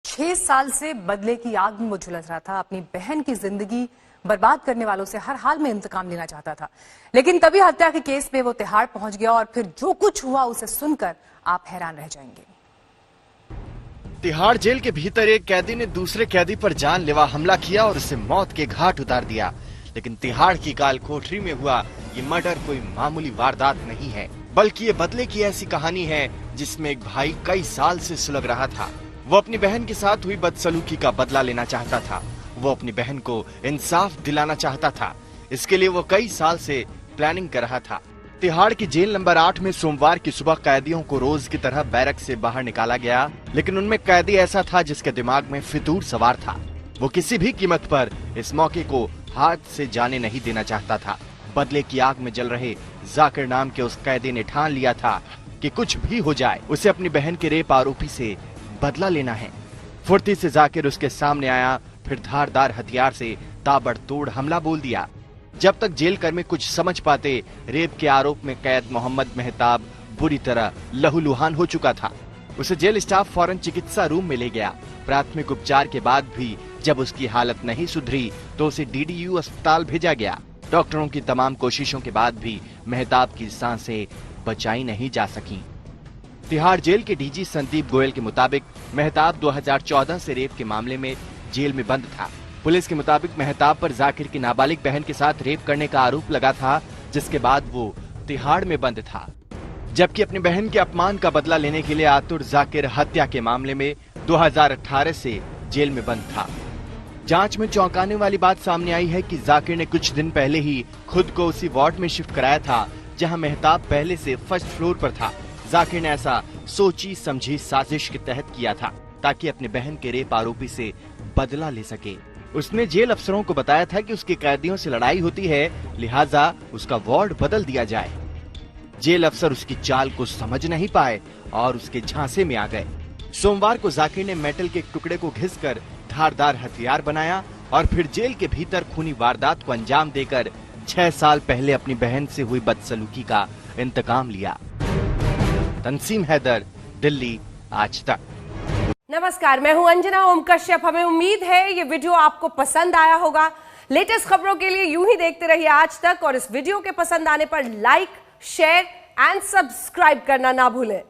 6 साल से बदले की आग में वो झुलस रहा था। अपनी बहन की जिंदगी बर्बाद करने वालों से हर हाल में इंतकाम लेना चाहता था, लेकिन तभी हत्या के केस में वो तिहाड़ पहुंच गया और फिर जो कुछ हुआ उसे सुनकर आप हैरान रह जाएंगे। तिहाड़ जेल के भीतर एक कैदी ने दूसरे कैदी पर जानलेवा हमला किया और उसे मौत के घाट उतार दिया। लेकिन तिहाड़ की काल कोठरी में हुआ ये मर्डर कोई मामूली वारदात नहीं है, बल्कि ये बदले की ऐसी कहानी है जिसमें एक भाई कई साल से सुलग रहा था। वो अपनी बहन के साथ हुई बदसलूकी का बदला लेना चाहता था। वो अपनी बहन को इंसाफ दिलाना चाहता था। इसके लिए वो कई साल से प्लानिंग कर रहा था। तिहाड़ की जेल नंबर 8 में सोमवार की सुबह कैदियों को रोज की तरह बैरक से बाहर निकाला गया, लेकिन उनमें कैदी ऐसा था जिसके दिमाग में फितूर सवार था। वो किसी भी कीमत पर इस मौके को हाथ से जाने नहीं देना चाहता था। बदले की आग में जल रहे जाकिर नाम के उस कैदी ने ठान लिया था कि कुछ भी हो जाए उसे अपनी बहन के रेप आरोपी से बदला लेना है। फुर्ती से जाकिर उसके सामने आया, फिर धारदार हथियार से ताबड़तोड़ हमला बोल दिया। जब तक जेल कर्मी कुछ समझ पाते, रेप के आरोप में कैद मोहम्मद मेहताब बुरी तरह लहूलुहान हो चुका था। उसे जेल स्टाफ फौरन चिकित्सा रूम में ले गया। प्राथमिक उपचार के बाद भी जब उसकी हालत नहीं सुधरी तो उसे डीडीयू अस्पताल भेजा गया। डॉक्टरों की तमाम कोशिशों के बाद भी मेहताब की सांसें बचाई नहीं जा सकी। तिहाड़ जेल के डीजी संदीप गोयल के मुताबिक मेहताब 2014 से रेप के मामले में जेल में बंद था। पुलिस के मुताबिक मेहताब पर जाकिर की नाबालिग बहन के साथ रेप करने का आरोप लगा था, जिसके बाद वो तिहाड़ में बंद था। जबकि अपनी बहन के अपमान का बदला लेने के लिए आतुर जाकिर हत्या के मामले में 2018 से जेल में बंद था। जांच में चौंकाने वाली बात सामने आई है कि जाकिर ने कुछ दिन पहले ही खुद को उसी वार्ड में शिफ्ट कराया था जहां मेहताब पहले से फर्स्ट फ्लोर पर था। जाकिर ने ऐसा सोची समझी साजिश के तहत किया था ताकि अपनी बहन के रेप आरोपी से बदला ले सके। उसने जेल अफसरों को बताया था कि उसके कैदियों से लड़ाई होती है, लिहाजा उसका वार्ड बदल दिया जाए। जेल अफसर उसकी चाल को समझ नहीं पाए और उसके झांसे में आ गए। सोमवार को जाकिर ने मेटल के एक टुकड़े को घिसकर धारदार हथियार बनाया और फिर जेल के भीतर खूनी वारदात को अंजाम देकर 6 साल पहले अपनी बहन से हुई बदसलूकी का इंतकाम लिया। तंसीम हैदर, दिल्ली, आज तक। नमस्कार, मैं हूं अंजना ओम कश्यप। हमें उम्मीद है ये वीडियो आपको पसंद आया होगा। लेटेस्ट खबरों के लिए यूं ही देखते रहिए आज तक और इस वीडियो के पसंद आने पर लाइक, शेयर एंड सब्सक्राइब करना ना भूलें।